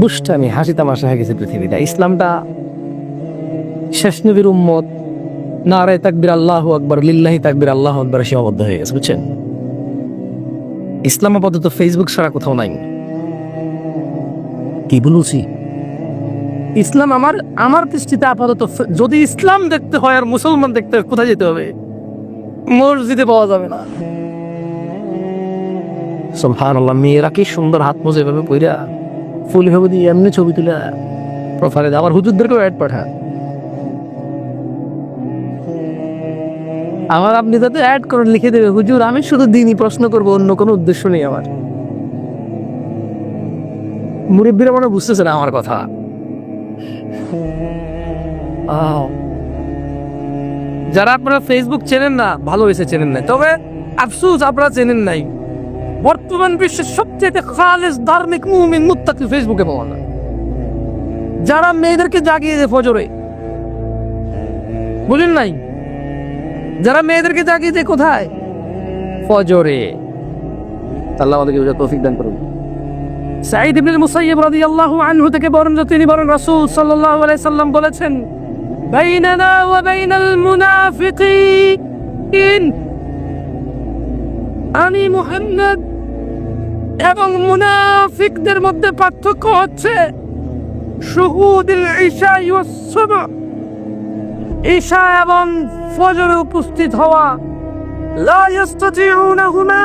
বুঝটামি হাসি তামাশা হয়ে গেছে পৃথিবীটা। ইসলামটা শেষ নবীর উম্মত, নারায়ে তাকবীর আল্লাহু আকবার, লিল্লাহি তাকবীর আল্লাহু আকবার সীমাবদ্ধ হয়ে গেছে, বুঝছেন? ইসলাম আপাতত ফেসবুক ছাড়া কোথাও নাই। কি বলছি? ইসলাম আমার দৃষ্টিতে আপাতত, যদি ইসলাম দেখতে হয় আর মুসলমান দেখতে হয়, কোথায় যেতে হবে? মসজিদে পাওয়া যাবে না। সুবহানাল্লাহ, মেয়েরা কি সুন্দর হাত মোজা এভাবে পইরা ফুল ভাবে দিয়ে এমনি ছবি তুলে প্রোফাইলে দেয়। আবার হুজুরদেরকেও অ্যাড পাঠায়। আমার আপনি যাতে অ্যাড করে লিখে দেবে, হুজুর আমি শুধু দিনই প্রশ্ন করবো, অন্য কোনো উদ্দেশ্য নেই আমার। মুরিব্বিরা মনে বুঝতেছে না আমার কথা। যারা আপনারা ফেসবুক চেনেন না, ভালো হয়েছে চেনেন নাই, তবে আফসোস আপনারা চেনেন নাই। বর্তমান বিশ্বের সবচেয়ে খালেস ধার্মিক মুমিন মুত্তাকি ফেসবুকে পাওয়া যায়। যারা মেয়েদেরকে জাগিয়ে দেয় ফজরে, বুঝলেন নাই? যারা মেয়েদেরকে জাগিয়ে দেয় কোথায়? ফজরে। আল্লাহ আমাদেরকে বুঝার তৌফিক দান করুন। সাঈদ ইবনে মুসাইয়্যিব রাদিয়াল্লাহু আনহু থেকে বর্ণিত, তিনি বলেন রাসূল সাল্লাল্লাহু আলাইহি সাল্লাম বলেছেন, বাইনানা ওয়া বাইনাল মুনাফিকিন, আমি মুহাম্মদ এবং মুনাফিকদের মধ্যে পার্থক্য হচ্ছে শুহুদুল ইশা ওয়াস সুবহ, ঈশা এবং ফজরে উপস্থিত হওয়া। লা ইস্তাতিউনাহুমা,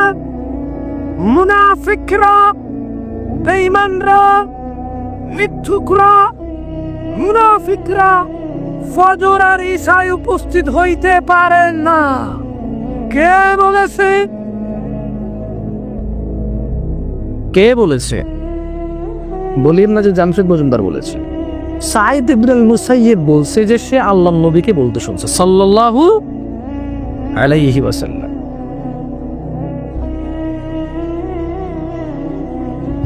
মুনাফিকরা, বেঈমানরা, মিথ্যুকরা, মুনাফিকরা ফজর আর ঈশায় উপস্থিত হইতে পারে না। কে বলেছে? কে বলেছে? বলিয়েন না যে জামশেদ মজুমদার বলেছে। সাঈদ ইবনে মুসাইয়্যিব বলছে যে সে আল্লাহর নবীকে বলতে শুনছে সাল্লাল্লাহু আলাইহি ওয়াসাল্লাম।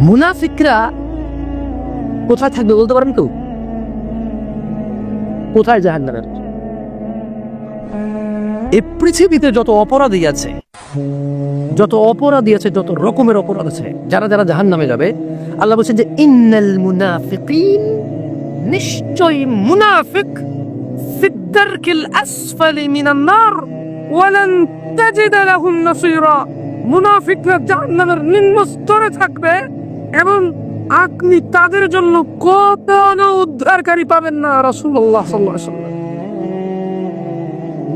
মুনাফিকরা কোথায় থাকবে বলতে পারেন কেউ? কোথায় জাহান্নামের? এই পৃথিবীতে যত অপরাধী আছে, যত রকমের অপরাধ আছে, যারা যারা জাহান্নামে যাবে, আল্লাহ বলছেন যে ইন্নাল মুনাফিকিন, নিশ্চয়ই মুনাফিক, ফিদ-দারকিল আসফালি মিনান নার ওয়া লান তাজিদ লাহুম নাসীরা, মুনাফিকরা জাহান্নামের নিম্ন স্তরে থাকবে এবং আপনি তাদের জন্য কোনো উদ্ধারকারী পাবেন না। রাসূলুল্লাহ সাল্লাল্লাহু আলাইহি ওয়াসাল্লাম।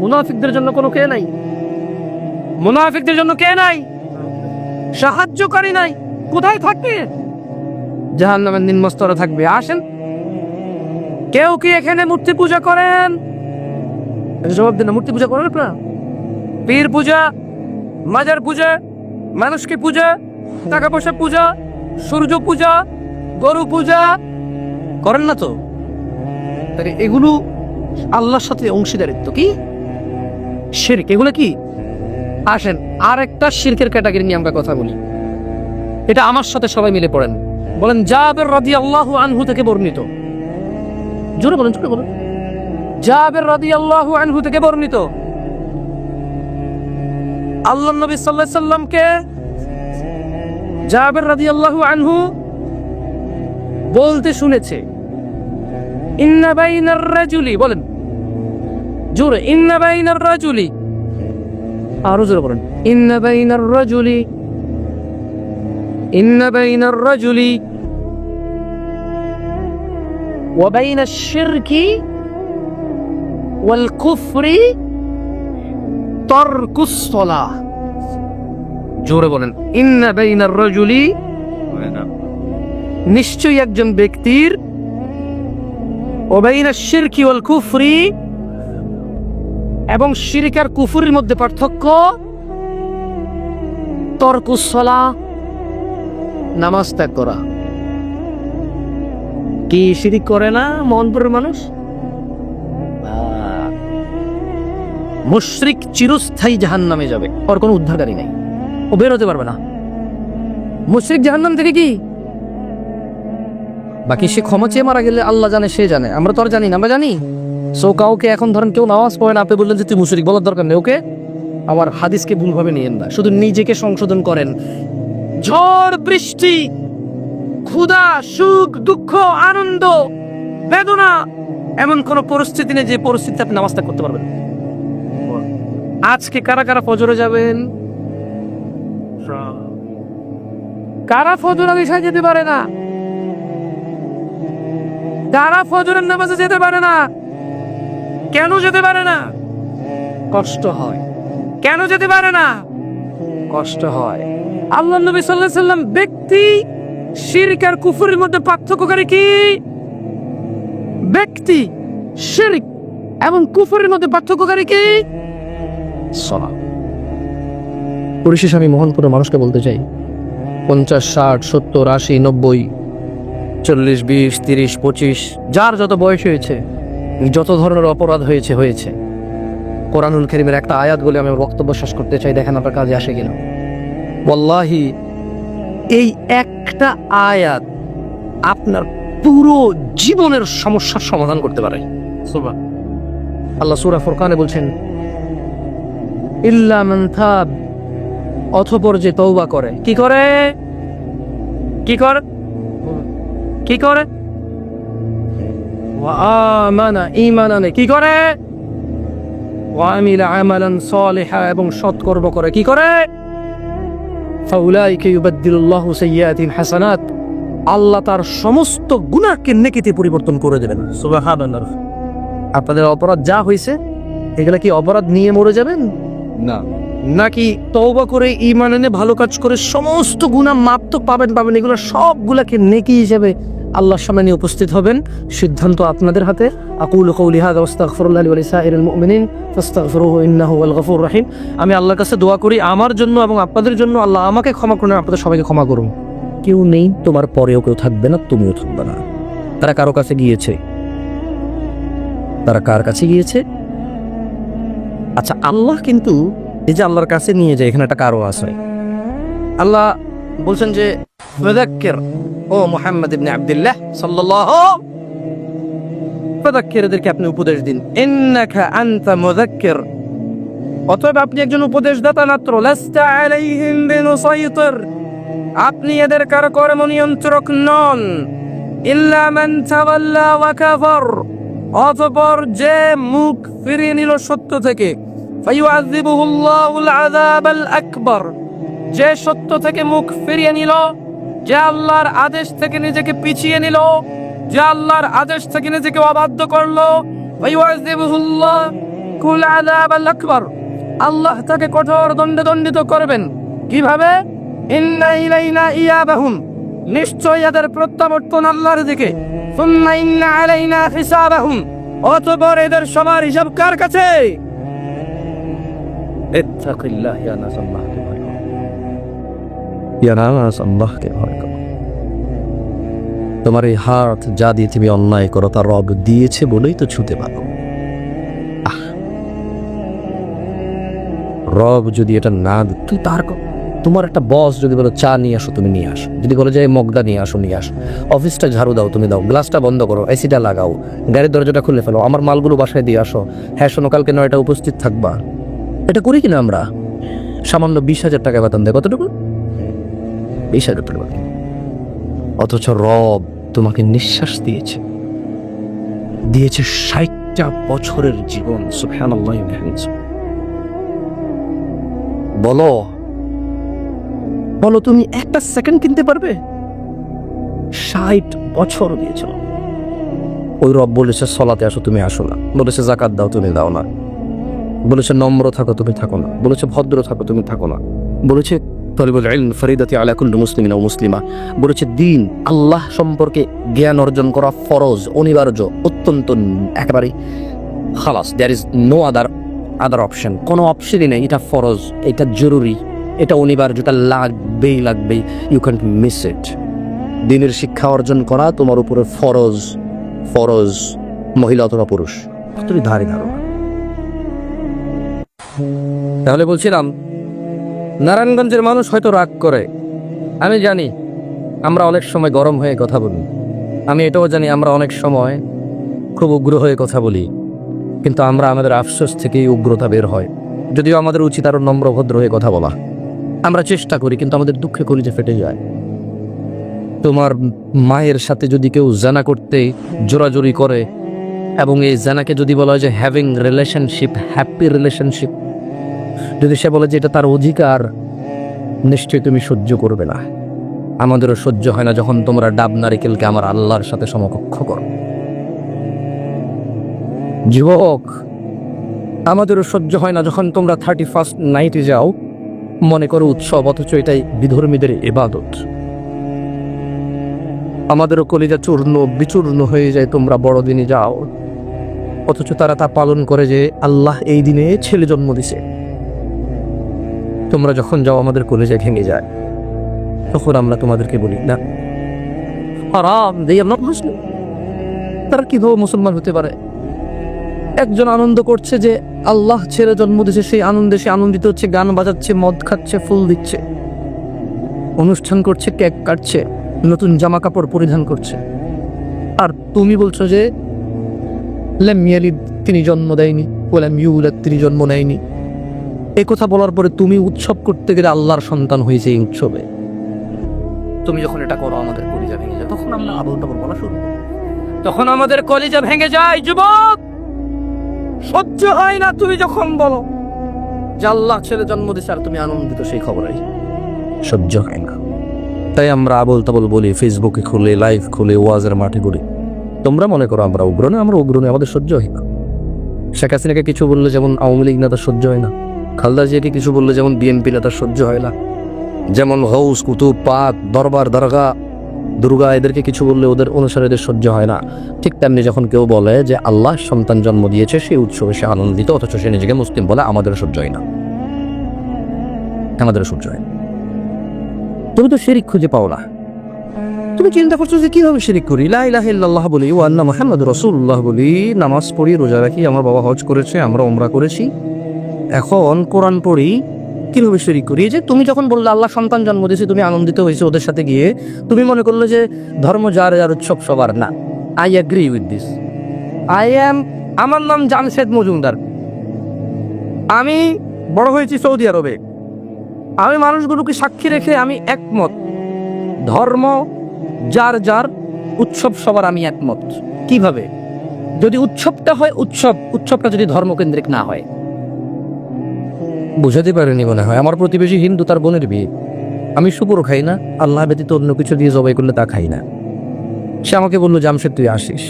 মুনাফিকদের জন্য কোনো কে নাই, মুনাফিকদের জন্য কে নাই? সাহায্যকারী নাই। কোথায় থাকবে? জাহান্নামের নিম্ন স্তরে থাকবে। আসেন, কেউ কি এখানে মূর্তি পূজা করেন? জবাব দেন, মূর্তি পূজা করেন আপনারা? পীর পূজা, মাজার পূজা, মানুষকে পূজা, টাকা পয়সা পূজা, সূর্য পূজা, গরু পূজা করেন না তো? তাহলে এগুলো আল্লাহর সাথে অংশীদারিত্ব, কি শিরক, এগুলো কি? আসেন আর একটা শিরকের ক্যাটাগরি নিয়ে আমরা কথা বলি। এটা আমার সাথে সবাই মিলে পড়েন। বলেন, জাবের রাদিয়াল্লাহু আনহু থেকে বর্ণিত। জোরে বলেন, জোরে বলেন। জাবের রাদিয়াল্লাহু আনহু থেকে বর্ণিত, আল্লাহর নবী সাল্লাল্লাহু আলাইহি সাল্লামকে জাবের রাদিয়াল্লাহু আনহু বলতে শুনেছে, ইন্না বাইনার রাজুলি, বলেন জোরে, ইন্না বাইনার রাজুলি, আরো জোরে বলেন, ইন্না বাইনার রাজুলি, ইন্না বাইনার রাজুলি ওয়া বাইনাশ শিরকি ওয়াল কুফরি তারকুস সালাহ। জোরে বলেন, ইন্না বাইনার রাজুলি, নিশ্চয়ই একজন ব্যক্তির, ওয়া বাইনাশ শিরকি ওয়াল কুফরি, এবং শিরক আর কুফরের মধ্যে পার্থক্য, তারকুস সালাহ, নামাজ ত্যাগ করা। কি শিরক করে না মোহনপুরের মানুষ? মুশরিক চিরস্থায়ী জাহান্নামে যাবে, ওর কোনো উদ্ধারকারী নাই, ও বের হতে পারবে না। মুশরিক জাহান্নাম থেকে কি বাকি, সে ক্ষমা চেয়ে মারা গেলে আল্লাহ জানে, সে জানে, আমরা তো আর জানি না। আমরা জানি সো কাউকে এখন ধরেন কেউ নামাজ পড়ে না, আপনি বললেন যে তুই মুশরিক, বলার দরকার নেই। ওকে, আবার হাদিসকে ভুলভাবে নিয়েন না, শুধু নিজেকে সংশোধন করেন। ঝড় বৃষ্টি ক্ষুধা, সুখ, দুঃখ, আনন্দ, বেদনা, এমন কোন পরিস্থিতি নেই যে পরিস্থিতিতে আপনি নামাজটা করতে পারবেন। আজকে কারা কারা ফজরে যাবেন? কারা ফজরের ইশায় যেতে পারে না? কারা ফজরের নামাজে যেতে পারে না? কেন যেতে পারে না? কষ্ট হয়। কেন যেতে পারে না? কষ্ট হয়। আল্লাহ নবী সাল্লাল্লাহু আলাইহি সাল্লাম ব্যক্তি শিরক আর কুফরের মধ্যে পার্থক্যকারী কি? ব্যক্তি শিরক এবং কুফরের মধ্যে পার্থক্যকারী কি? সালাত। পরিশেষে আমি মোহনপুরের মানুষকে বলতে চাই, 50, 60, 70, 80, 90, 40, 20, 30, 25 যার যত বয়স হয়েছে, যত ধরনের অপরাধ হয়েছে, কোরআনুল কারীমের একটা আয়াত বলে আমি বক্তব্য শেষ করতে চাই, দেখেন আপনার কাজে আসে কিনা। ওয়াল্লাহি এই একটা আয়াত আপনার পুরো জীবনের সমস্যার সমাধান করতে পারে। আল্লাহ সূরা ফুরকানে বলছেন, ইল্লা মান তাব, অতঃপর যে তওবা করে। কি করে? কি করে? কি করে? ওয়া আমানা, ঈমান আনে। কি করে? ওয়া আমিলা আমালান সালিহা, এবং সৎকর্ম করে। কি করে? ফাউলাইকা ইউবাদদিলুল্লাহু সাইয়্যাতিহিম হাসানাত, আল্লাহ তার সমস্ত গুনাহকে নেকিতে পরিবর্তন করে দেবেন। সুবহানাল্লাহ। আপনাদের অপরাধ যা হয়েছে, এগুলা কি অপরাধ নিয়ে মরে যাবেন? না। নাকি তওবা করে ঈমান এনে ভালো কাজ করে সমস্ত গুনাহ মাপ তো পাবেন। এগুলো সবগুলাকে নেকি হিসেবে আল্লাহর সামনে উপস্থিত হবেন। সিদ্ধান্ত আপনাদের হাতে। আকুলু কওলি হাযা ওয়াস্তাগফিরুল্লাহ লি ওয়া লিসাইরিল মুমিনিন ফাস্তাগফিরুহু ইন্নাহু ওয়াল গফুরুর রহিম। আমি আল্লাহর কাছে দোয়া করি আমার জন্য এবং আপনাদের জন্য, আল্লাহ আমাকে ক্ষমা করুন, আপনাদের সবাইকে ক্ষমা করুন। কেউ নেই তোমার পরেও, কেউ থাকবে না, তুমিও থাকবে না। তারা কারো কাছে গিয়েছে। তারা কার কাছে গিয়েছে? আচ্ছা, আল্লাহ কিন্তু এই যে আল্লাহর কাছে নিয়ে যায়, এখানে একটা কারো আছে। আল্লাহ বলছেন যে ফাযাক্কির, ও মুহাম্মদ ইবনে আব্দুল্লাহ সাল্লাল্লাহু, ফাযাক্কির, এদেরকে আপনি উপদেশ দিন। ইন্নাকা আনতা মুযাক্কির, অতএব আপনি একজন উপদেশদাতা মাত্র। লাস্তা আলাইহিম বিনুসাইতির, আপনি এদের কারো কর্ম নিয়ন্ত্রক নন। ইল্লা মান তাওয়াল্লা ওয়া কাফার, অতঃপর যে মুখ ফিরিয়ে নিল সত্য থেকে। ফায়ুআযিবুহুল্লাহুল আযাবাল আকবার, যে সত্য থেকে মুখ ফিরিয়ে নিল, যে আল্লাহর আদেশ থেকে নিজেকে পিছিয়ে নিল, যে আল্লাহর আদেশ থেকে নিজেকে অবাধ্য করলো, ফায়ুআযিবুহুল্লাহুল আযাবাল আকবার, আল্লাহ তাকে কঠোর দণ্ডে দণ্ডিত করবেন। কিভাবে? ইন্না ইলাইনা ইয়াবাহুম, নিশ্চয় এদের প্রত্যাবর্তন আল্লাহর দিকে। সুম্মা ইন্না আলাইনা হিসাবাহুম, অতঃপর এদের সবার হিসাব কার কাছে? ইত্তাকিল্লাহ ইয়া নাস, আল্লাহকে ভয় করো। ইয়া নাস, আল্লাহকে ভয় করো। তোমার এই হাত যা দিয়ে তুমি অন্যায় করো, তার রব দিয়েছে বলেই তো ছুতে পারো। রব যদি এটা না তুই তার, তোমার একটা বস যদি বলো চা নিয়ে আসো, তুমি নিয়ে আসো। যদি বলে যে মগদা নিয়ে আসো, নিয়ে আসো। অফিসটা ঝাড়ু দাও, তুমি দাও। গ্লাসটা বন্ধ করো, এসিটা লাগাও, গাড়ির দরজাটা খুলে ফেলো, আমার মালগুলো বাসায় দিয়ে আসো। হ্যাঁ শোনো, কালকে 9টা উপস্থিত থাকবা। এটা করি কিনা আমরা? সামান্য 20,000 টাকা বেতন দেয়। কতটুকু? 20,000 টাকা বেতন। অথচ রব তোমাকে নিঃশ্বাস দিয়েছে, 60টা বছরের জীবন। সুবহানাল্লাহ। বলো বলো, তুমি একটা সেকেন্ড কিনতে পারবে? 60 বছর দিয়েছিল। ওই রব বলেছে সলাতে আসো, তুমি আসো না। বলেছে যাকাত দাও, তুমি দাও না। বলেছে নম্র থাকো, তুমি থাকো না। বলেছে ভদ্র থাকো, তুমি থাকো না। বলেছে তলিবুল ইলম ফরিদাতি আলা কুল্লি মুসলিমিন ওয়া মুসলিমা। বলেছে দিন, আল্লাহ সম্পর্কে জ্ঞান অর্জন করা ফরজ, অনিবার্য, অত্যন্ত একেবারে খালাস। There is no other option. কোনো অপশনই নেই। এটা ফরজ, এটা জরুরি, এটা অনিবার্য, এটা লাগবেই। You can't miss it. দিনের শিক্ষা অর্জন করা তোমার উপরে ফরজ, মহিলা অথবা পুরুষ। তুমি ধারো। তাহলে বলছিলাম, নারায়ণগঞ্জের মানুষ হয়তো রাগ করে, আমি জানি। আমরা অনেক সময় গরম হয়ে কথা বলি। আমি এটাও জানি আমরা অনেক সময় খুব উগ্র হয়ে কথা বলি। কিন্তু আমরা আমাদের আফসোস থেকেই উগ্রতা বের হয়। যদিও আমাদের উচিত আরো নম্র ভদ্র হয়ে কথা বলা। আমরা চেষ্টা করি, কিন্তু আমাদের দুঃখে কলিজা ফেটে যায়। তোমার মায়ের সাথে যদি কেউ জানা করতে জোরাজোরি করে এবং এই জানাকে যদি বলা হয় যে হ্যাভিং রিলেশনশিপ, হ্যাপি রিলেশনশিপ, যদি সে বলে যে এটা তার অধিকার, নিশ্চয়ই তুমি সহ্য করবে না। আমাদেরও সহ্য হয় না যখন তোমরা ডাব নারিকেলকে আমার আল্লাহর সাথে সমকক্ষ করো। যুবক, আমাদেরও সহ্য হয় না যখন তোমরা 31st নাইটে যাও মনে করো উৎসব, অথচ এটাই বিধর্মীদের ইবাদত। আমাদেরও কলিজা চূর্ণ বিচূর্ণ হয়ে যায় তোমরা বড়দিনে যাও, অথচ তারা তা পালন করে যে আল্লাহ এই দিনে ছেলে জন্ম দিছে। তোমরা যখন যাও আমাদের কলিজা ভেঙে যায়, তখন আমরা তোমাদেরকে বলি না হারাম, they are not Muslim। তারা কিভাবে মুসলমান হতে পারে? একজন আনন্দ করছে যে আল্লাহ ছেলে জন্ম দিছে, সেই আনন্দে সে আনন্দিত হচ্ছে, গান বাজাচ্ছে, মদ খাচ্ছে, ফুল দিচ্ছে, অনুষ্ঠান করছে, কেক কাটছে, নতুন জামা কাপড় পরিধান করছে। আর তুমি বলছো যে লাম ইয়ালিদ, তিনি জন্ম দেয়নি, ওয়ালাম ইউলাদ, তিনি জন্ম নেয়নি। এই কথা বলার পরে তুমি উৎসব করতে গেলে আল্লাহর সন্তান হয়েছে এই উৎসবে। তুমি যখন এটা করো আমাদের কলিজা ভেঙে যায়, তখন আমরা আবল তাবল বলা শুরু করি, তখন আমাদের কলিজা ভেঙে যায়। যুবক, সহ্য হয় না তুমি যখন বলো যে আল্লাহ ছেলে জন্ম দিছে আর তুমি আনন্দিত, সেই খবরে সহ্য হয় না। তাই আমরা আবল তাবল বলি, ফেসবুকে খুলে, লাইভ খুলে, ওয়াজের মাঠে বলি। তোমরা মনে করো আমরা উগ্রনে, আমরা উগ্রনে, আমাদের সহ্য হয় না। শেখ হাসিনাকে কিছু বললে যেমন আওয়ামী লীগ নেতার সহ্য হয় না, খালেদা জিয়াকে কিছু বললে যেমন বিএনপি নেতার সহ্য হয় না, যেমন হৌস, কুতুব, পাক, দরবার, দরগা, দুর্গা, এদেরকে কিছু বললে ওদের অনুসারীদের সহ্য হয় না। ঠিক তেমনি যখন কেউ বলে যে আল্লাহ সন্তান জন্ম দিয়েছে, সেই উৎসবে সে আনন্দিত, অথচ সে নিজেকে মুসলিম বলে, আমাদের সহ্য হয় না, আমাদের সহ্য হয় না। তুমি তো শিরিক খুঁজে পাও না। তুমি চিন্তা করছো যে কিভাবে শিরিক করি, লা ইলাহা ইল্লাল্লাহ বলি, ওয়া আন্না মুহাম্মাদুর রাসূলুল্লাহ বলি, নামাজ পড়ি, রোজা রাখি, আমার বাবা হজ করেছে, আমরা উমরা করেছি, এখন কোরআন পড়ি, কিভাবে শিরিক করি? যে তুমি যখন বললে আল্লাহ সন্তান জন্ম দিয়েছে, তুমি আনন্দিত হয়েছে ওদের সাথে গিয়ে, তুমি মনে করলে যে ধর্ম যার যার, উৎসব সবার না। I agree with this. আমার নাম জামশেদ মজুমদার, আমি বড় হয়েছি সৌদি আরবে। আমি মানুষগুলোকে সাক্ষী রেখে আমি একমত, ধর্ম যার যার, উৎসব সবার, আমি একমত। কিভাবে? যদি উৎসবটা হয় উৎসবটা যদি ধর্মকেন্দ্রিক না হয়। বুঝাতে পারেনি মনে হয়। আমার প্রতিবেশী হিন্দু, তার বোনের বিয়ে, আমি শুকর খাই না, আল্লাহ ব্যতীত অন্য কিছু দিয়ে জবাই করলে তা খাই না। সে আমাকে বললো জামশেদ তুই আসিস,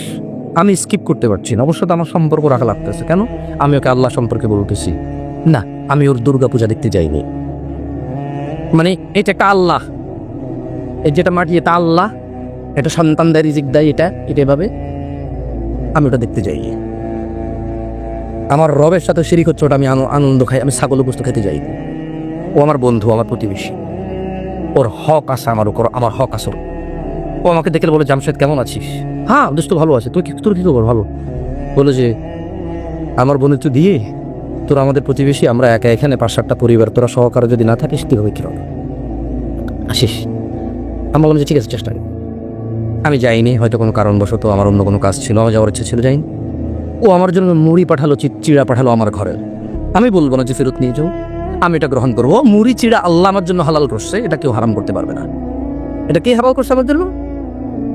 আমি স্কিপ করতে পারছি না। অবশ্য তো আমার সম্পর্ক রাখা লাগতেছে, কেন? আমি ওকে আল্লাহ সম্পর্কে বলতেছি না, আমি ওর দুর্গা পূজা দেখতে যাইনি। মানে এটা একটা আল্লাহ, এই যেটা মাটি এটা আল্লাহ, এটা সন্তান দেয়, রিজিক দেয়, এটা এভাবে আমি ওটা দেখতে যাই। আমার রবের সাথে শিরিক হচ্ছে, ওটা আমি আনন্দ খাই, আমি ছাগল গোস্ত খেতে যাই। ও আমার বন্ধু, আমার প্রতিবেশী, ওর হক আছে আমার উপর, আমার হক আছে। ও আমাকে দেখে বলে জামশেদ কেমন আছিস? হ্যাঁ দোস্ত ভালো আছে, তোর কি খবর? ভালো। বলে যে আমার বোনের তো দিয়ে, তোরা আমাদের প্রতিবেশী, আমরা একা এখানে 5-7টা পরিবার, তোরা সহকারে যদি না থাকিস কীভাবে কীভাবে আসিস? আমি বললাম যে ঠিক আছে, চেষ্টা করি। আমি যাইনি, হয়তো কোনো কারণবশত আমার অন্য কোনো কাজ ছিল, আমার যাওয়ার ইচ্ছা ছিল, যাইনি। ও আমার জন্য মুড়ি পাঠালো, চিড়া পাঠালো আমার ঘরে। আমি বলবো না যে ফেরত নিয়ে যাও, আমি এটা গ্রহণ করবো। মুড়ি চিড়া আল্লাহ আমার জন্য হালাল করছে, এটা কেউ হারাম করতে পারবে না। এটা কে হালাল করছে আমার জন্য?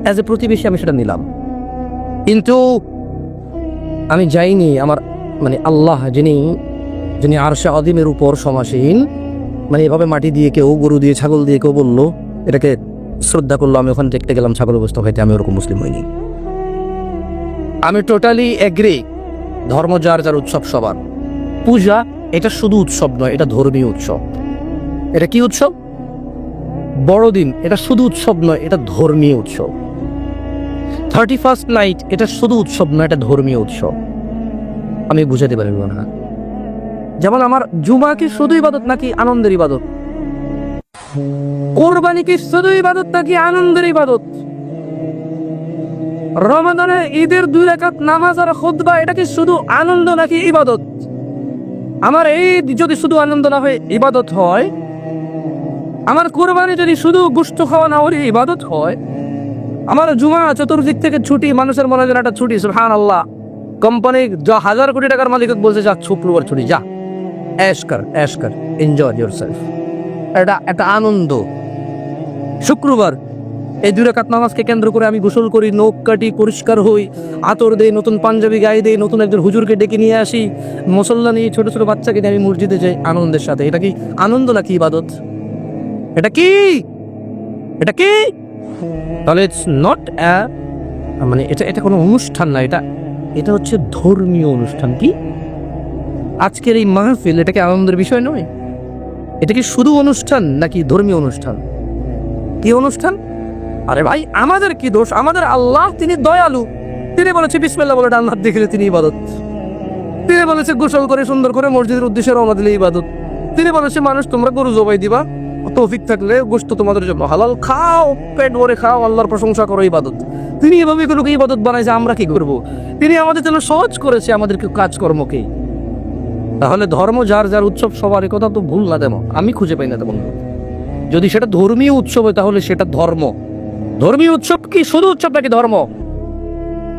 অ্যাজ এ প্রতিবেশী আমি সেটা নিলাম। কিন্তু আমি যাইনি, আমার মানে আল্লাহ যিনি আরশে আযীমের উপর সমাসীন, মানে এভাবে মাটি দিয়ে কেউ, গরু দিয়ে, ছাগল দিয়ে কেউ বললো, এটাকে শ্রদ্ধা করলো, আমি ওখানে দেখতে গেলাম ছাগল অবস্থা হইতে, আমি ওরকম মুসলিম হইনি। আমি টোটালি এগ্রি, ধর্ম যার যার, উৎসব সবার। পূজা এটা শুধু উৎসব নয়, এটা ধর্মীয় উৎসব। এটা কি উৎসব? বড়দিন এটা শুধু উৎসব নয়, এটা ধর্মীয় উৎসব। 31st নাইট এটা শুধু উৎসব নয়, এটা ধর্মীয় উৎসব। আমি বুঝাতে পারি না। যেমন আমার জুমা কি শুধু ইবাদত নাকি আনন্দের ইবাদত? কোরবানি কি শুধু ইবাদত নাকি আনন্দের ইবাদত? রমাদানে ঈদের 2 রাকাত নামাজ আর খুতবা, এটা কি শুধু আনন্দ নাকি ইবাদত? আমার ঈদ যদি শুধু আনন্দ না হয়ে ইবাদত হয়, আমার কোরবানি যদি শুধু গোশত খাওয়া না হয়ে ইবাদত হয়, আমার জুমা চতুর্দিক থেকে ছুটি, মানুষের মনে হয় একটা ছুটি, সুবহানাল্লাহ। কোম্পানি 1000 কোটি টাকার মালিক বলছে যা শুক্রবার ছুটি, যা ऐश कर एंजॉय योरसेल्फ, এটা একটা আনন্দ। শুক্রবার এই 2 রাকাত নামাজকে কেন্দ্র করে আমি গোসল করি, নখ কাটি, পরিষ্কার হই, আতর দেই, নতুন পাঞ্জাবি গায়ে দেই, নতুন একজন হুজুরকে ডেকে নিয়ে আসি, মুসল্লা নিয়ে ছোট ছোট বাচ্চাকে নিয়ে আমি মসজিদে যাই আনন্দের সাথে। এটা কি আনন্দ নাকি ইবাদত? এটা কি এটা কি তাহলে ইটস নট মানে এটা কোনো অনুষ্ঠান না, এটা হচ্ছে ধর্মীয় অনুষ্ঠান। কি আজকের এই মাহফিল, এটা কি আনন্দের বিষয় নয়? এটা কি শুধু অনুষ্ঠান নাকি ধর্মীয় অনুষ্ঠান? কি অনুষ্ঠান? আরে ভাই, আমাদের কি দোষ? আমাদের আল্লাহ তিনি দয়ালু, তিনি বলেছে বিসমিল্লাহ বলে ডান হাত দেখলে তিনি ইবাদত, তিনি বলেছে গোসল করে সুন্দর করে মসজিদের উদ্দেশ্যে রওনা দিলে ইবাদত, তিনি বলেছে মানুষ তোমরা গরু জবাই দিবা, তৌফিক থাকলে গোশত তোমাদের জন্য হালাল, খাও, পেট ভরে খাও, আল্লাহর প্রশংসা করো, ইবাদত। তিনি এভাবে এগুলোকে ইবাদত বানাইছে, আমরা কি করব? তিনি আমাদের জন্য সহজ করেছে আমাদেরকে কাজকর্মকে। তাহলে ধর্ম যার যার উৎসব সবার, কথা তো ভুল না তেমন, আমি খুঁজে পাই না তেমন। যদি সেটা ধর্মীয় উৎসব হয় তাহলে সেটা ধর্ম। ধর্মীয় উৎসব কি শুধু উৎসব নাকি ধর্ম?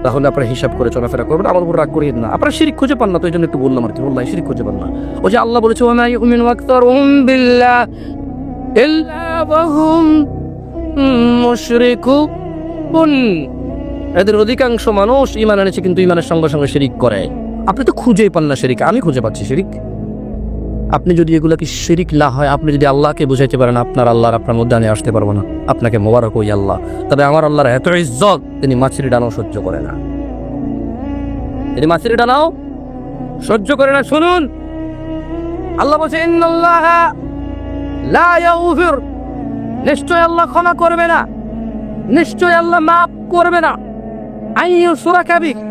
তাহলে আপনারা হিসাব করে চলাফেরা করবেন, আমার উপর রাগ করিয়েন না। আপনারা শিরিক খুঁজে পান না, তো এই জন্য একটু বললাম আর কি। বললাম শিরিক খুঁজে পান না। ওই যে আল্লাহ বলেছে ওয়া মা ইউমিনু আকতারুহুম বিল্লাহ ইল্লা ওয়া হুম মুশরিকুন। এদের অধিকাংশ মানুষ ঈমান এনেছে কিন্তু ঈমানের সঙ্গে সঙ্গে শিরিক করে। আপনি তো খুঁজেই পান না শিরিক, আমি খুঁজে পাচ্ছি শিরিক। আপনি যদি এগুলা কি শিরিক না হয়, আপনি যদি আল্লাহকে বুঝাইতে পারেন আপনার আল্লাহর আপনার মধ্যে আমি আসতে পারবো না, আপনাকে মোবারক ওই আল্লাহ। তবে আমার আল্লাহর এত ইজ্জত, তিনি মাছের ডানাও সহ্য করে না, তিনি মাছের ডানাও সহ্য করে না। শুনুন, আল্লাহ বলছে ইন্নাল্লাহা লা ইয়াগফির, নিশ্চয় আল্লাহ ক্ষমা করবে না, নিশ্চয় আল্লাহ মাফ করবে না, আইয়ুশরাকা বিহি,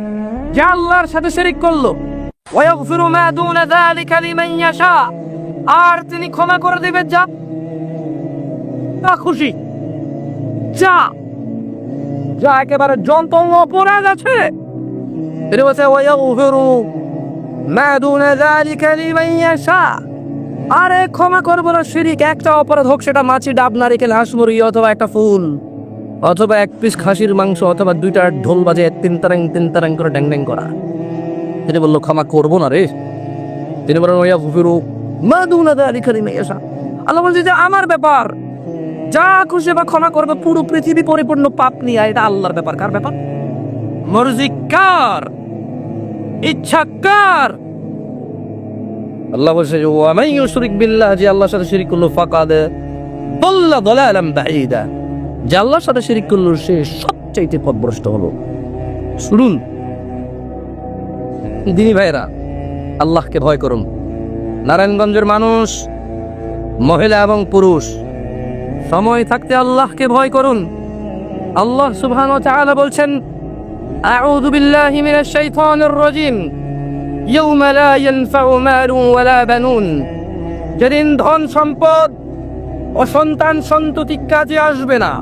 যে আল্লাহর সাথে শিরিক করলো, ওয়ায়াগফিরু মা দুনা যালিকা লিমান ইয়াশা, আর তিনি ক্ষমা করে দিবেন যা খুশি, যা একেবারে জন্তম অপরাধ আছে। তিনি বলছে ওয়ায়াগফিরু মা দুনা যালিকা লিমান ইয়াশা, আরে ক্ষমা করবো না শিরিক, একটা অপরাধ হোক, সেটা মাছি, ডাব, নারিকেল, হাঁস, মুরগি, অথবা একটা ফুল, অথবা 1 পিস খাসির মাংস, অথবা 2টা ঢোল বাজে 3 তারাং করে ড্যাং ড্যাং করা। তিনি বললো ক্ষমা করবো না রে। তিনি বলেন ওয়ায়াগফিরু মা দুনা যালিকা লিমান ইয়াশা, আল্লাহ বলছে যে আমার ব্যাপার, যা খুশি বা ক্ষমা করবে। পুরো পৃথিবী পরিপূর্ণ পাপ নিয়ে, এটা আল্লাহর ব্যাপার। কার ব্যাপার? মর্জি কার, ইচ্ছা কার? আল্লাহ বলছে ওয়া মান ইউশরিক বিল্লাহ, যে আল্লাহর সাথে শিরিক করলো, ফাকাদ দাল্লা দালালাম বাঈদা, যে আল্লাহর সাথে শিরিক করলো সে সবচাইতে পথভ্রষ্ট হলো। শুনুন দিনী ভাইরা, আল্লাহকে ভয় করুন। নারায়ণগঞ্জের মানুষ, মহিলা এবং পুরুষ, সময় থাকতে আল্লাহকে ভয় করুন। আল্লাহ সুবহানাহু ওয়া তাআলা বলছেন আউযু বিল্লাহি মিনাশ শাইতানির রাজীম, ইয়াওমা লা ইয়ানফাউ মালুন ওয়ালা বানুন, যেদিন ধন সম্পদ ও সন্তান সন্ততি কাজে আসবে না,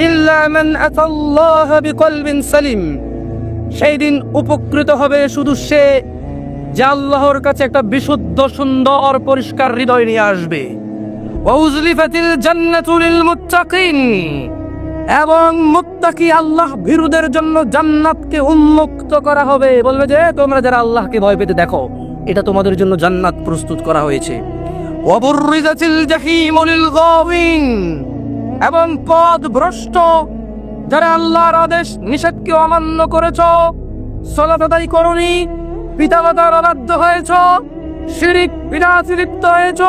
ইল্লা মান আতাল্লাহা বিকলবিন সালিম, সেই দিন উপকৃত হবে শুধু সে যে আল্লাহর কাছে একটা বিশুদ্ধ সুন্দর পরিষ্কার হৃদয় নিয়ে আসবে। ওয়াউজলিফাতিল জান্নাতু লিল মুত্তাকিন, এবং মুত্তাকি আল্লাহ ভীরুদের জন্য জান্নাতকে উন্মুক্ত করা হবে। বলবে যে তোমরা যারা আল্লাহকে ভয় পেতে দেখো, এটা তোমাদের জন্য জান্নাত প্রস্তুত করা হয়েছে। ওয়াবুররিজাতিল জাহিমু লিল গাওয়িন, এবং পথ ভ্রষ্ট যারা আল্লাহর আদেশ নিষেধকে অমান্য করেছ, সালাত আদায় করনি, পিতামাতার অবাধ্য হয়েছ, শিরিক বিদআতে লিপ্ত হয়েছ,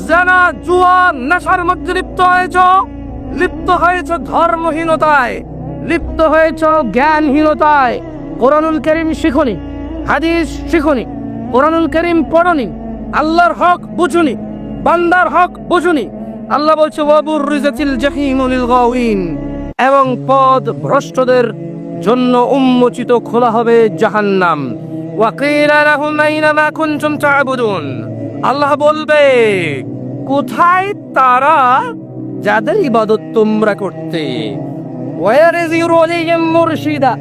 জিনা জুয়া নেশার মধ্যে লিপ্ত হয়েছ ধর্মহীনতায়, লিপ্ত হয়েছ জ্ঞানহীনতায়, কোরআনুল কারীম শিখনি, হাদিস শিখনি, কোরআনুল কারীম পড়নি, আল্লাহর হক বুঝুনি, বান্দার হক বুঝুনি। আল্লাহ বলছে ওয়াবুররিজাতিল জাহিমু লিল গাওয়িন, এবং পথ ভ্রষ্টদের জন্য উন্মোচিত খোলা হবে জাহান্নাম। ওয়াকিলা লাহুম আইনা মা কুনতুম তা'বুদুন, আল্লাহ বলবে কোথায় তারা যাদের ইবাদত তোমরা করতে। ওয়ায়ারজিরু আলাইহিম মুরশিদা,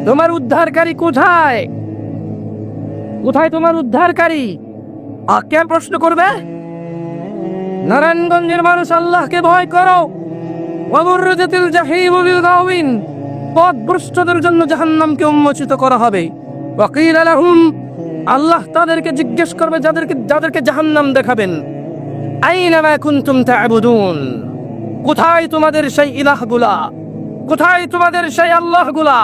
তোমার উদ্ধারকারী কোথায়? কোথায় তোমার উদ্ধারকারী? কে প্রশ্ন করবে? নারায়ণগঞ্জের মানুষ, আল্লাহকে ভয় করো। ওয়াবুররিজাতিল জাহিমু লিল গাওয়িন, পথভ্রষ্টদের জন্য জাহান্নামকে উন্মোচিত করা হবে। ওয়াকিলা লাহুম, আল্লাহ তাদেরকে জিজ্ঞেস করবে যাদেরকে জাহান্নাম দেখাবেন, আইনা মা কুনতুম তা'বুদুন, কোথায় তোমাদের সেই ইলাহগুলা? কোথায় তোমাদের সেই আল্লাহগুলা?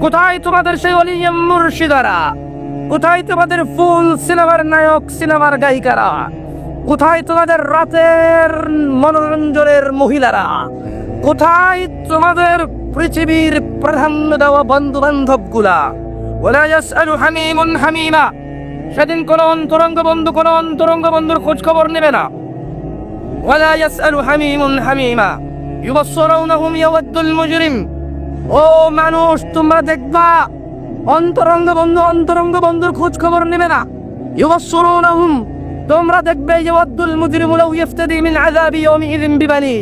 কোথায় তোমাদের সেই ওলিয়ে মুর্শিদারা? কোথায় তোমাদের ফুল সিনেমার নায়ক, সিনেমার গায়িকারা? কোথায় তোমাদের রাতের মনোরঞ্জনের মহিলারা? কোথায় তোমাদের পৃথিবীর প্রাধান্য দেওয়া বন্ধু বান্ধব গুলা? ওয়ালা ইয়াসআলু হামিমুন হামিমা, সেদিন কোন অন্তরঙ্গ বন্ধুর খোঁজ খবর নেবে না। ওয়ালা ইয়াসআলু হামিমুন হামিমা ইউবাসসিরুনহুম ইয়াওয়াদ্দুল মুজরিম। ও মানুষ, তোমরা দেখবা অন্তরঙ্গ বন্ধুর খোঁজ খবর নেবে না। ইউবাসসিরুনহুম, তোমরা দেখবে ইয়াওয়াদ্দুল মুজরিমু লাউ ইফতাদি মিন আযাবি ইয়াওমিযিন বিবানি।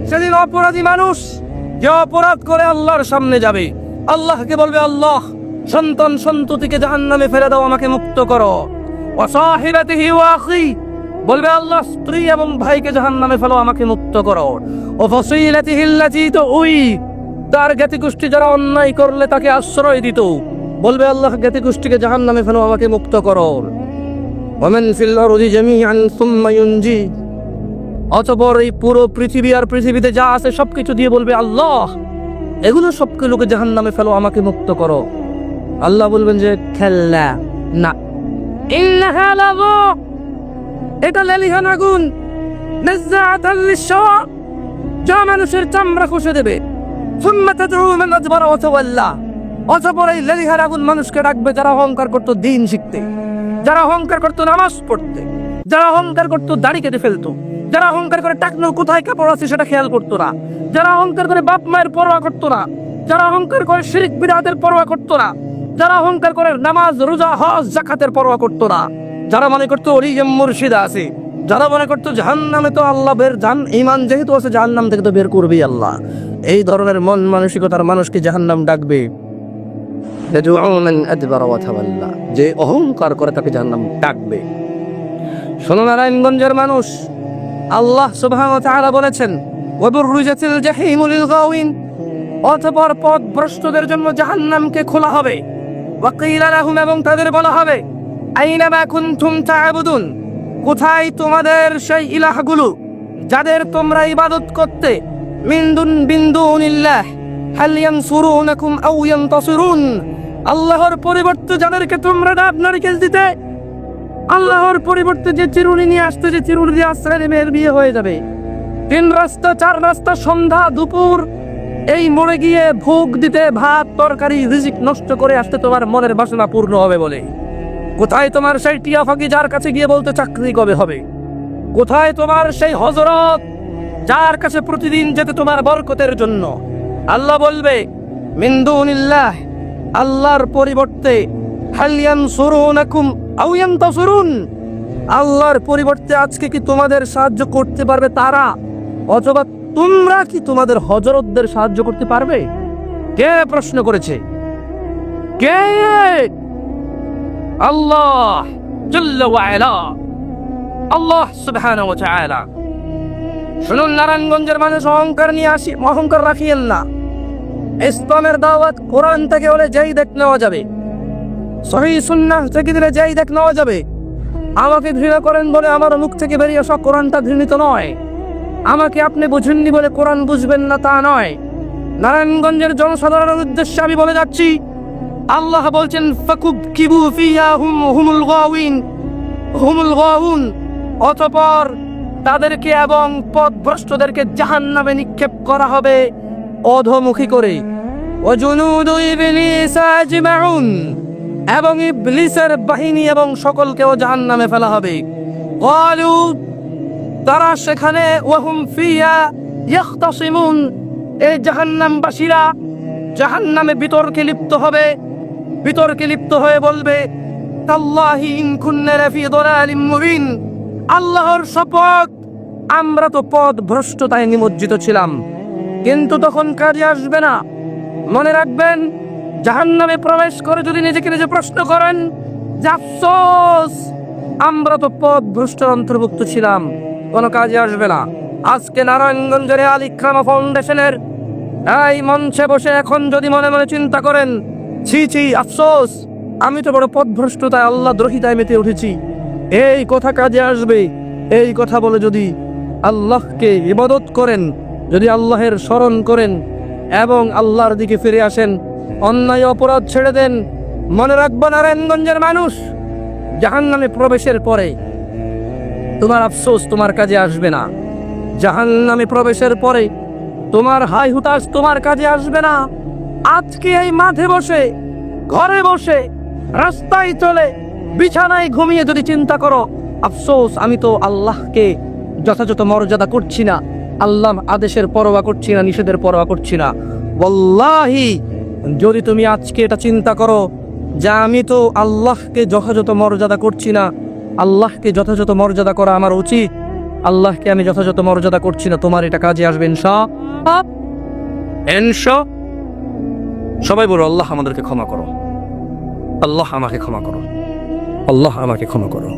সেদিন অপরাধী মানুষ যে অপরাধ করে আল্লাহর সামনে যাবে, আল্লাহকে বলবে, আল্লাহ, সন্তান সন্ততিকে জাহান্নামে ফেলে দাও, আমাকে মুক্ত করো। ওয়া সাহিবাতিহি ওয়া আখি, বলবে আল্লাহ, স্ত্রী এবং ভাইকে জাহান্নামে ফেলো, আমাকে মুক্ত করো। ও ফাসিলাতিহি আল্লাতী তুই, তার জ্ঞাতি গোষ্ঠী যারা অন্যায় করলে তাকে আশ্রয় দিত, বলবে আল্লাহ, জ্ঞাতি গোষ্ঠীকে জাহান্নামে ফেলো, আমাকে মুক্ত করো। ওয়া মান ফিল আরদি জামিআন সুম্মা ইউনজি, অতঃপর এই পুরো পৃথিবী আর পৃথিবীতে যা আছে সবকিছু দিয়ে বলবে, আল্লাহ, এগুলো সবগুলোকে জাহান্নামে ফেলো, আমাকে মুক্ত করো। আল্লাহ বলবেন যে খেল্লা না, ইন্নাহা লাযা, এটা লেলিহান আগুন, নাযাআতাল লিশশাওয়া, যা মানুষের চামড়া খসে দেবে। সুম্মা তাদউ মান আদবারা ওয়া তাওয়াল্লা, অতঃপর এই লেলিহান আগুন মানুষকে ডাকবে যারা অহংকার করতো দ্বীন শিখতে, যারা অহংকার করতো নামাজ পড়তে, যারা অহংকার করতো দাড়ি কেটে ফেলতো, যারা অহংকার করে টাকনো কোথায় কাপড় আছে সেটা খেয়াল করতো না, যারা অহংকার করে বাপ মায়ের পরোয়া করতো না, যারা অহংকার করে শিরক বিদআতের পরোয়া করতো না, যারা অহংকার করে নামাজ রোজা হজ যাকাতের পরোয়া করতো না, যারা মনে করতো ওলিয়ে মুর্শিদা আছে, যারা মনে করতো জাহান্নামে তো আল্লাহ বের জান, ঈমান যেহেতু আছে জাহান্নাম থেকে তো বের করবেই আল্লাহ, এই ধরনের মন মানসিকতার মানুষকে জাহান্নাম ডাকবে। যে অহংকার করে তাকে জাহান্নাম ডাকবে। শোনো নারায়ণগঞ্জের মানুষ, আল্লাহ সুবহানাহু ওয়া তাআলা বলেছেন, ওয়াবুররিজাতিল জাহিমু লিল গাওয়িন, অতঃপর পথভ্রষ্টদের জন্য জাহান্নামকে খোলা হবে। ওয়াকিলা লাহুম, এবং তাদের বলা হবে, আইনা মা কুনতুম তা'বুদুন, কোথায় তোমাদের সেই ইলাহগুলো যাদের তোমরা ইবাদত করতে, মিন দুনিল্লাহ হাল ইয়ানসুরুনাকুম আও ইয়ানতাসিরুন, আল্লাহর পরিবর্তে যাদেরকে তোমরা ডাব নারিকেল দিতে, আল্লাহর পরিবর্তে যে চিরুনি নিয়ে আসতে, যে চিরুনি দিয়ে আশ্রয় মেয়ের বিয়ে হয়ে যাবে, 3 রাস্তা 4 রাস্তা, সন্ধ্যা দুপুর এই মরে গিয়ে ভোগ দিতে, ভাত তরকারি রিজিক নষ্ট করে আসতে তোমার মনের বাসনা পূর্ণ হবে বলে। কোথায় তোমার সেই টিয়া ফাঁকি যার কাছে গিয়ে বলতে চাকরি কবে হবে? কোথায় তোমার সেই হযরত যার কাছে প্রতিদিন যেতে তোমার বরকতের জন্য? আল্লাহ বলবে, মিন দুনিল্লাহ, আল্লাহর পরিবর্তে, হাল ইয়ানসুরুনাকুম আও ইয়ানতাসিরুন, আল্লাহর পরিবর্তে আজকে কি তোমাদের সাহায্য করতে পারবে তারা, অথবা তোমরা কি তোমাদের হযরতদের সাহায্য করতে পারবে? কে প্রশ্ন করেছে? কে? আল্লাহ জাল্লা ওয়া আলা, আল্লাহ সুবহানাহু ওয়া তাআলা। শুনুন নারায়ণগঞ্জের মানুষ, অহংকার রাখিয়েন না। ইসলামের দাওয়াত কোরআন থেকে হলে যেই দেখ নেওয়া যাবে, সহিহ সুন্নাহ থেকে দিলে যেই দেখ নেওয়া যাবে। আমাকে ঘৃণা করেন বলে আমার মুখ থেকে বেরিয়ে আসা কোরআনটা ঘৃণিত নয়, আমাকে আপনি বুঝেননি বলে কোরআন বুঝবেন না তা নয়। নারায়ণগঞ্জের জনসাধারণের উদ্দেশ্যে আমি বলে যাচ্ছি, আল্লাহ বলছেন, ফাকুবকিবু ফিহা হুমুল গাউন, অতঃপর তাদেরকে এবং পথভ্রষ্টদেরকে জাহান্নামে নিক্ষেপ করা হবে অধোমুখী করে। ওয়াজুনুদু ইবলিস আজমাউন, এবং ইবলিসের বাহিনী এবং সকলকেও জাহান্নামে ফেলা হবে। ক্বালু, তারা সেখানে, ওয়াহুম ফিহা ইয়াখতাসিমুন, এই জাহান্নামবাসীরা জাহান্নামে বিতর্কে লিপ্ত হবে, বিতর্কে লিপ্ত হয়ে বলবে, তাল্লাহি ইন কুন্না লাফি দালালিম মুবিন, আল্লাহর শপথ, আমরা তো পথভ্রষ্টতায় নিমজ্জিত ছিলাম। কিন্তু তখন কাজে আসবে না। মনে রাখবেন, জাহান্নামে প্রবেশ করে যদি নিজেকে নিজে প্রশ্ন করেন যে আফসোস, আমরা তো পথভ্রষ্টের অন্তর্ভুক্ত ছিলাম, কোনো কাজে আসবে না। আজকে নারায়ণগঞ্জের আল ইকরামা ফাউন্ডেশনের এই মঞ্চে বসে এখন যদি মনে মনে চিন্তা করেন, ছি ছি আফসোস, আমি তো বড় পথভ্রষ্টতায় আল্লাহ দ্রোহিতায় মেতে উঠেছি, এই কথা কাজে আসবে। এই কথা বলে যদি আল্লাহকে ইবাদত করেন, যদি আল্লাহের স্মরণ করেন এবং আল্লাহর দিকে ফিরে আসেন, অন্যায় অপরাধ ছেড়ে দেন, মনে রাখবেন নারায়ণগঞ্জের মানুষ, জাহান্নামে প্রবেশের পরে তোমার আফসোস তোমার কাজে আসবে না। জাহান্নামে প্রবেশের পরে তোমার হাই হুতাশ তোমার কাজে আসবে না। আজকে এই মাঠে বসে, ঘরে বসে, রাস্তায় চলে, বিছানায় ঘুমিয়ে যদি চিন্তা করো, আফসোস আমি তো আল্লাহকে যথাযথ মর্যাদা করছি না, আল্লাহ আদেশের পরোয়া করছি না, নিষেধের পরোয়া করছি না। ওয়াল্লাহি যদি তুমি আজকে এটা চিন্তা করো যে আমি তো আল্লাহকে যথাযথ মর্যাদা করছি না, আল্লাহকে যথাযথ মর্যাদা করা আমার উচিত, আল্লাহকে আমি যথাযথ মর্যাদা করছি না, তোমার এটা কাজে আসবে ইনশাআল্লাহ। সবাই বলো, আল্লাহ আমাদেরকে ক্ষমা করো, আল্লাহ আমাকে ক্ষমা করো, আল্লাহ আমাকে ক্ষমা করো।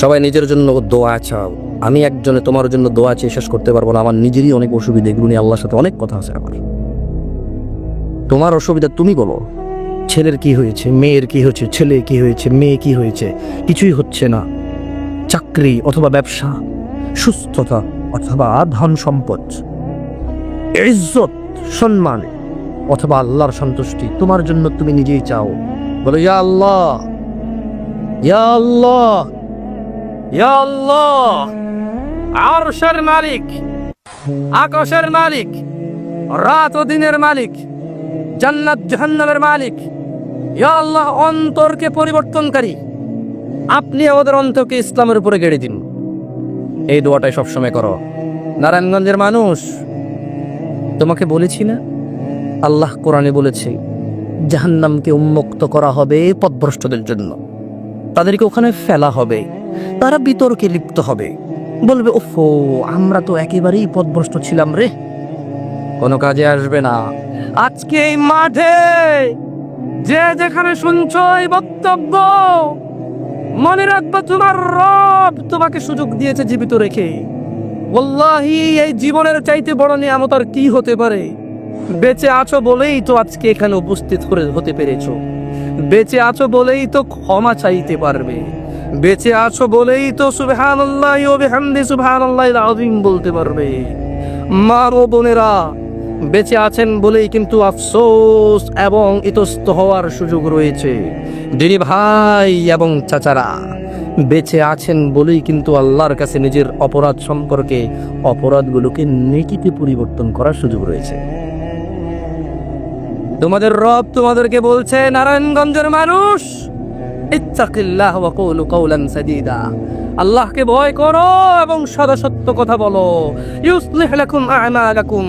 সবাই নিজের জন্য দোয়া চাও। আমি একজনে তোমার জন্য দোয়া চেয়ে শেষ করতে পারবো না, আমার নিজেরই অনেক অসুবিধা, এগুলো নিয়ে আল্লাহর সাথে অনেক কথা আছে আমার। তোমার অসুবিধা তুমি বলো, ছেলের কি হয়েছে, মেয়ের কি হয়েছে, ছেলে কি হয়েছে, মেয়ে কি হয়েছে, কিছুই হচ্ছে না, চাকরি অথবা ব্যবসা, সুস্থতা অথবা ধন সম্পদ, ইজ্জত সম্মান অথবা আল্লাহর সন্তুষ্টি, তোমার জন্য তুমি নিজেই চাও। বলো ইয়া আল্লাহ, ইয়া আল্লাহ, ইয়া আল্লাহ। আরশের মালিক, আকাশের মালিক, রাত ও দিনের মালিক, জান্নাত জাহান্নামের মালিক, ইয়া আল্লাহ, অন্তরকে পরিবর্তনকারী, আপনি আমাদের অন্তরকে ইসলামের উপরে গেড়ে দিন। এই দোয়াটাই সবসময় করো। নারায়ণগঞ্জের মানুষ, তোমাকে বলেছি না, আল্লাহ কোরআনে বলেছে জাহান্নামকে উন্মুক্ত করা হবে পথভ্রষ্টদের জন্য, তাদেরকে ওখানে ফেলা হবে, তারা বিতর্কে লিপ্ত হবে, বলবে ওফো আমরা তো একেবারেই পথভ্রষ্ট ছিলাম রে, কোনো কাজে আসবে না। আজকে এই মাঠে যে যেখানে শুনছো এই বক্তব্য, মনে রাখবা তোমার রব তোমাকে সুযোগ দিয়েছে জীবিত রেখে। ওয়াল্লাহি এই জীবনের চাইতে বড় নিয়ামত আর কি হতে পারে? বেঁচে আছো বলেই তো আজকে এখানে উপস্থিত হতে পেরেছো, বেঁচে আছো বলেই তো ক্ষমা চাইতে পারবে, বেঁচে আছো বলেই তো সুবহানাল্লাহি ওয়া বিহামদি সুবহানাল্লাহিল আযীম বলতে পারবে। মা ও বোনেরা, বেঁচে আছেন বলেই কিন্তু আফসোস এবং ইতস্ত হওয়ার সুযোগ রয়েছে। দিনী ভাই এবং চাচারা, বেঁচে আছেন বলেই কিন্তু আল্লাহর কাছে নিজের অপরাধ সম্পর্কে অপরাধগুলোকে নেকিতে পরিবর্তন করার সুযোগ রয়েছে। তোমাদের রব তোমাদেরকে বলছে, নারায়ণগঞ্জের মানুষ, ইত্তাকিল্লাহ ওয়া কুলু কাওলান সাদীদা, আল্লাহকে ভয় করো এবং সদা সত্য কথা বলো। ইউসলিহ লাকুম আ'মালাকুম,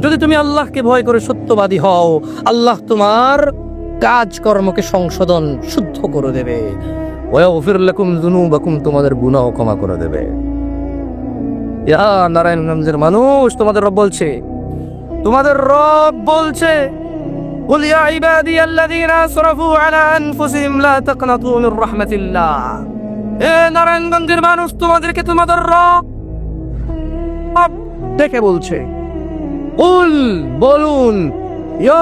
যদি তুমি আল্লাহকে ভয় করে সত্যবাদী হও, আল্লাহ তোমার কাজকর্মকে সংশোধন শুদ্ধ করে দেবে। ওয়া ইয়াগফির লাকুম যুনুবাকুম, তোমাদের গুনাহ ক্ষমা করে দেবে। ইয়া নারায়ণগঞ্জের মানুষ, তোমাদের রব বলছে, তোমাদের রব বলছে, কুল ইয়া ইবাদিয়াল্লাযীনা আসরাফু আলা আনফুসিহিম লা তাকনাতু মির রাহমাতিল্লাহ। এ নারায়ণগঞ্জের মানুষ, তোমাদেরকে তোমাদের রব দেখে বলছে, কুল বলুন, ইয়া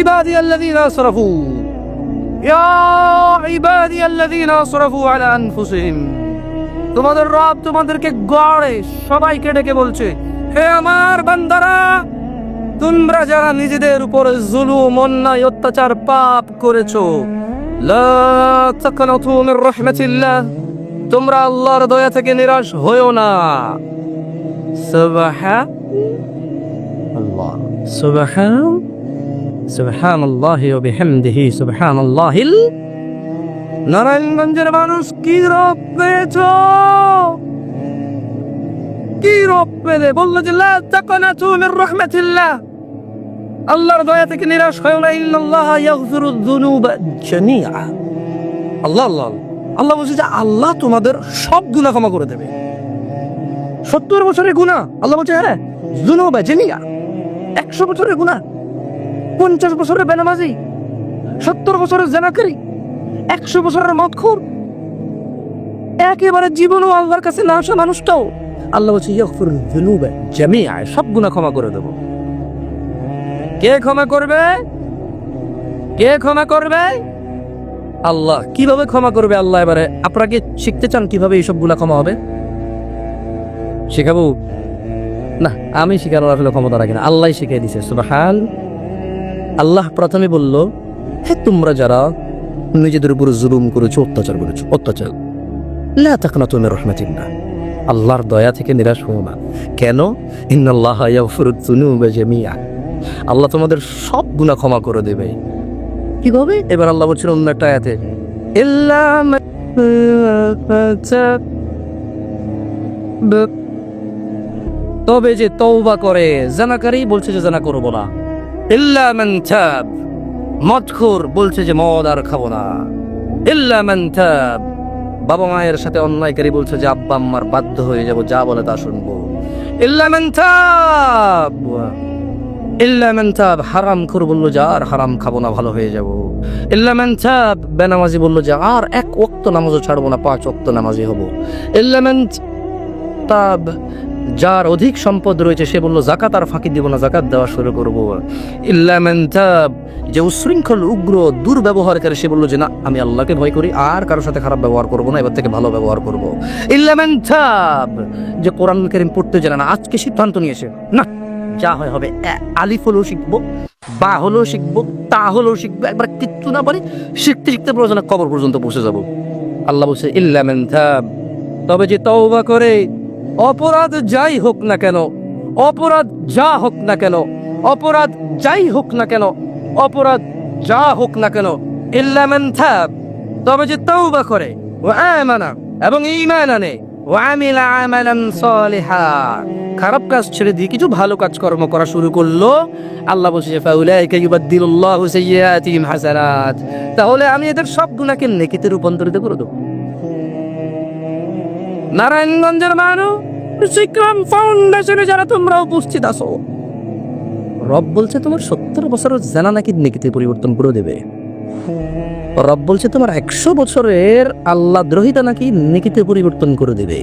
ইবাদিয়াল্লাযীনা আসরাফু, ইয়া ইবাদিয়াল্লাযীনা আসরাফু আলা আনফুসিহিম। তোমাদের রব তোমাদেরকে গড়ে সবাইকে ডেকে বলছে, হে আমার বান্দারা, তোমরা যারা নিজেদের উপর জুলুম, অন্যায়, অত্যাচার, পাপ করেছো, লা তাকনাতু মির রাহমাতিল্লাহ, তোমরা আল্লাহর দয়া থেকে নিরাশ হয়ো না। সুবহানাল্লাহ, সুবহানাল্লাহি ওয়া বিহামদিহি সুবহানাল্লাহিল। নারায়ণগঞ্জের মানুষ, কি রব পেয়েছো? কি রব পেলে? বললো যে লা তাকনাতু মির রাহমাতিল্লাহ, আল্লাহর দয়া থেকে নিরাশ হয়ো না। ইন্নাল্লাহ ইয়াগফিরুয যুনুবা জামিআ। আল্লাহ আল্লাহ আল্লাহ বলছে যে আল্লাহ তোমাদের সব গুনাহ ক্ষমা করে দেবে। 70 বছরের গুনাহ আল্লাহ বলছে হ্যাঁ যুনুবা জামিআ, 100 বছরের গুনাহ, 50 বছরের বেনামাজি, 70 বছরের জিনাকারী, 100 বছরের মদখোর, একেবারে জীবনও আল্লাহর কাছে না আসা মানুষটাও আল্লাহ বলছে ইয়াগফিরুয যুনুবা জামিআ, সব গুনাহ ক্ষমা করে দেব। কে ক্ষমা করবে? কে ক্ষমা করবে? আল্লাহ। কিভাবে ক্ষমা করবে আল্লাহ? এবারে আপনাকে শিখতে চান কিভাবে এইসব গুনাহ ক্ষমা হবে? শেখাবো। না, আমি শিখানোর আসলে ক্ষমতা রাখি না, আল্লাহ শিখিয়ে দিছে। সুবহান আল্লাহ প্রথমে বলল, হে তোমরা যারা নিজেদের উপর জুলুম করেছো, অত্যাচার করেছো, অত্যাচার, লা তাকনাতু মির রাহমাতিল্লাহ, আল্লাহর দয়া থেকে নিরাশ হও না। কেন? ইন্নাল্লাহা ইয়াগফিরুয যুনুবা জামিআ, আল্লাহ তোমাদের সব গুনাহ ক্ষমা করে দেবে। কিভাবে? এবার আল্লাহ বলছেন অন্য একটা আয়াতে, ইল্লা তবে যে তওবা করে। জানাকারী বলছে যে জানা করবো না। ইল্লা মান তাব, মদখোর বলছে যে মদ আর খাবো না। ইল্লা মান তাব, বাবা মায়ের সাথে অন্যায়কারী বলছে যে আব্বা আম্মার বাধ্য হয়ে যাব, যা বলে তা শুনবো। ইল্লা মান তাব, ইল্লা মান তাব, হারামখোর বললো যে আর হারাম খাবো না, ভালো হয়ে যাব। ইল্লা মান তাব, বেনামাজি বললো যে আর এক ওয়াক্ত নামাজও ছাড়বো না, 5 ওয়াক্ত নামাজি হব। ইল্লা মান তাব, যার অধিক সম্পদ রয়েছে সে বলল যাকাত আর ফাঁকি দিব না, যাকাত দেওয়া শুরু করবো। ইল্লা মান তাব, যে উশৃঙ্খল উগ্র দুর্ব্যবহারকারী সে বলল যে না, আমি আল্লাহকে ভয় করি, আর কারোর সাথে খারাপ ব্যবহার করবো না, এবার থেকে ভালো ব্যবহার করবো। ইল্লা মান তাব, যে কোরআন কারীম পড়তে জানে না, আজকে সিদ্ধান্ত নিয়েছে না, যা হয় হবে, আলিফ হলেও শিখবো, বা হলেও শিখবো, তা হলেও শিখবো, একবার কিচ্ছু না পারি, শিখতে শিখতে প্রয়োজনে কবর পর্যন্ত বসে যাবো। আল্লাহ বলছে ইল্লা মান তাব, তবে যে তওবা করে, অপরাধ যাই হোক না কেন, অপরাধ যা হোক না কেন, অপরাধ যাই হোক না কেন, অপরাধ যা হোক না কেন, ইল্লা মান তাব, তবে যে তওবা করে, ওয়া আমানা, এবং ঈমান আনে, ওয়া আমিলা আমালান সালিহা, খারাপ কাজ ছেড়ে দিয়ে কিছু ভালো কাজ কর্ম করা শুরু করলো, আল্লাহ বলছে ফাউলাইকা ইউবাদদিলুল্লাহু সাইয়্যাতিহিম হাসানাত, তাহলে আমি এদের সব গুনাহকে নেকিতে রূপান্তরিত করে দেব। নারায়ণগঞ্জের মানুষ, সিকরাম ফাউন্ডেশনে যারা তোমরা উপস্থিত আছো, রব বলছে তোমার 70 বছরের জানা নাকি নেকিতে পরিবর্তন করে দেবে। রব বলছে তোমার 100 বছরের আল্লাহ দ্রোহিতা নাকি নেকিতে পরিবর্তন করে দেবে।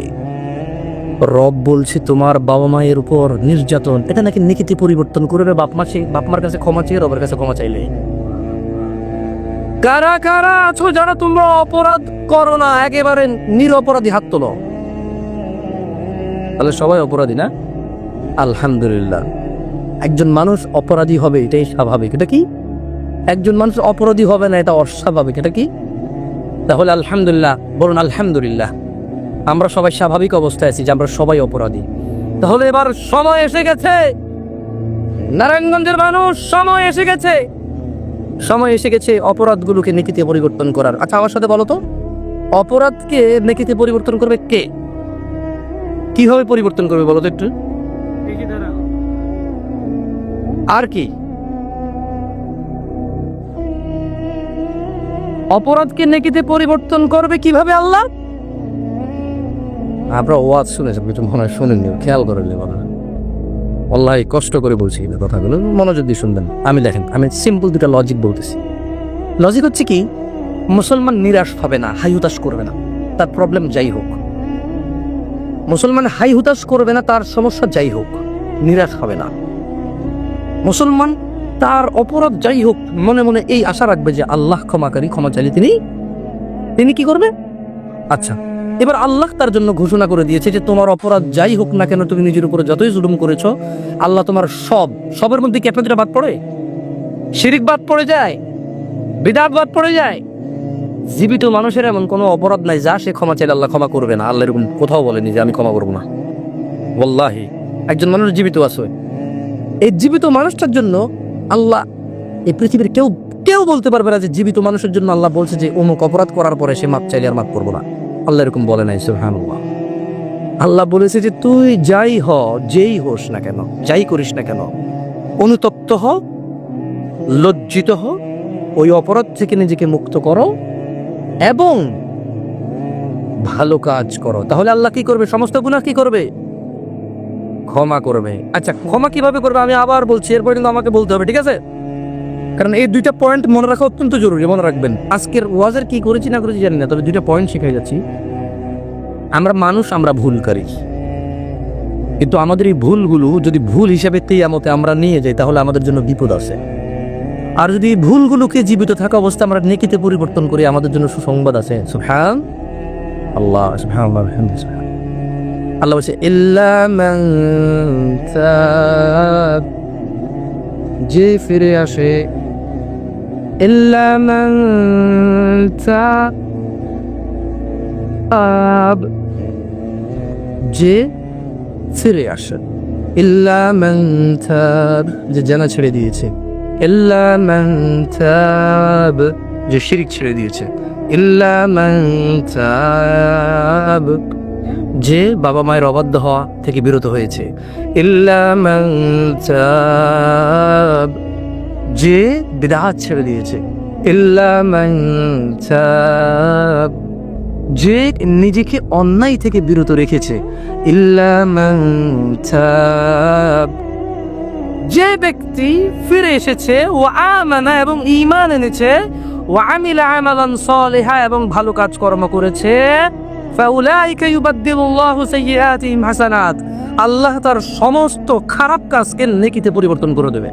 রব বলছে তোমার বাবা মায়ের উপর নির্যাতন, এটা নাকি নেকিতে পরিবর্তন করে দেবে। বাপ মার কাছে ক্ষমা চেয়ে রবের কাছে ক্ষমা চাইলে। কারা কারা আছো যারা তোমরা অপরাধ করো না, একেবারে নিরপরাধী, হাত তোলো। তাহলে সবাই অপরাধী না? আলহামদুলিল্লাহ, একজন মানুষ অপরাধী হবে এটাই স্বাভাবিক। এটা কি? একজন মানুষ অপরাধী হবে না এটা অস্বাভাবিক। এটা কি? তাহলে আলহামদুলিল্লাহ বলুন, আলহামদুলিল্লাহ আমরা সবাই স্বাভাবিক অবস্থায় আছি যে আমরা সবাই অপরাধী। তাহলে এবার সময় এসে গেছে, নারায়ণগঞ্জের মানুষ, সময় এসে গেছে, সময় এসে গেছে অপরাধগুলোকে নেকিতে পরিবর্তন করার। আচ্ছা আমার সাথে বলো তো, অপরাধকে নেকিতে পরিবর্তন করবে কে? কিভাবে পরিবর্তন করবে বলো তো একটু? আর কি? অপরাধকে নেকিতে পরিবর্তন করবে কিভাবে আল্লাহ? আমরা ওয়াজ শুনেছি, কিছু মনে হয় শুনেননি, খেয়াল করেননি মনে হয়। আল্লাহ কষ্ট করে বলছি এই কথাগুলো, মনোযোগ দিয়ে শুনবেন। দেখেন, আমি সিম্পল দুটা লজিক বলতেছি। লজিক হচ্ছে কি, মুসলমান নিরাশ পাবে না, হাই হুতাশ করবে না, তার প্রবলেম যাই হোক। মুসলমান হাই হুতাশ করবে না, তার সমস্যা যাই হোক, নিরাশ হবে না। মুসলমান তার অপরাধ যাই হোক মনে মনে এই আশা রাখবে যে আল্লাহ ক্ষমাকারী, ক্ষমা চাইলে তিনি কি করবে? আচ্ছা, এবার আল্লাহ তার জন্য ঘোষণা করে দিয়েছে যে তোমার অপরাধ যাই হোক না কেন, তুমি নিজের উপরে যতই জুলুম করেছো, আল্লাহ তোমার সবের মধ্যে কি আপনাদের বাদ পড়ে? শিরিক বাদ পড়ে যায়, বিদআত বাদ পড়ে যায়। জীবিত মানুষের এমন কোনো অপরাধ নাই যা সে ক্ষমা চাইলে আল্লাহ ক্ষমা করবে না। আল্লাহ এরকম কোথাও বলেনি যে আমি ক্ষমা করবো না। ওয়াল্লাহি একজন মানুষ জীবিত আছে, এই জীবিত মানুষটার জন্য আল্লাহ, এই পৃথিবীর কেউ বলতে পারবে না যে জীবিত মানুষের জন্য আল্লাহ বলছে যে অমুক অপরাধ করার পরে সে মাপ চাইলে আর মাপ করবো না। আল্লাহ এরকম বলে নাই। সুবহানাল্লাহ। আল্লাহ বলেছে যে তুই যেই হোস না কেন, যাই করিস না কেন, অনুতপ্ত হ, লজ্জিত হ, ওই অপরাধ থেকে নিজেকে মুক্ত করো এবং ভালো কাজ করো। তাহলে আল্লাহ কি করবে? সমস্ত গুনাহ কি করবে? ক্ষমা করবে। আচ্ছা, ক্ষমা কিভাবে করবে আমি আবার বলছি, এরপর কিন্তু আমাকে বলতে হবে, ঠিক আছে? কারণ এই দুইটা পয়েন্ট মনে রাখা অত্যন্ত জরুরি, মনে রাখবেন। আজকের ওয়াজের কি করেছি না করেছি জানি না, তবে দুইটা পয়েন্ট শিখাই যাচ্ছি। আমরা মানুষ, আমরা ভুলকারী, কিন্তু আমাদের এই ভুলগুলো যদি ভুল হিসাবে কিয়ামতে আমরা নিয়ে যাই তাহলে আমাদের জন্য বিপদ আছে। আর যদি এই ভুলগুলোকে জীবিত থাকা অবস্থা আমরা নেকিতে পরিবর্তন করি, আমাদের জন্য সুসংবাদ আছে। সুবহানাল্লাহ, সুবহানাল্লাহ। আল্লাহ বলছে ইল্লা মান তাব, যে ফিরে আসে, ইল্লা মান তাব, যে ফিরে আসে, ইল্লা মান তাব, যে জানা ছেড়ে দিয়েছে, ইল্লা মান তাব, যে শিরক ছেড়ে দিয়েছে, ইল্লা মান তাব, যে বাবা মায়ের অবাধ্য হওয়া থেকে বিরত হয়েছে, ইল্লা মান তাব, যে বিদআত ছেড়ে দিয়েছে, ইল্লা মান তাব, যে নিজেকে অন্যায় থেকে বিরত রেখেছে, ইল্লা মান তাব, যে ব্যক্তি ফিরে এসেছে ও আমানা এবং ঈমান এনেছে, ও আমিলা আমালান সালিহা এবং ভালো কাজ কর্ম করেছে, ফাউলাইকা ইউবাদদিলুল্লাহু সাইয়্যাতিহিম হাসানাত, আল্লাহ তার সমস্ত খারাপ কাজকে নেকিতে পরিবর্তন করে দেবে।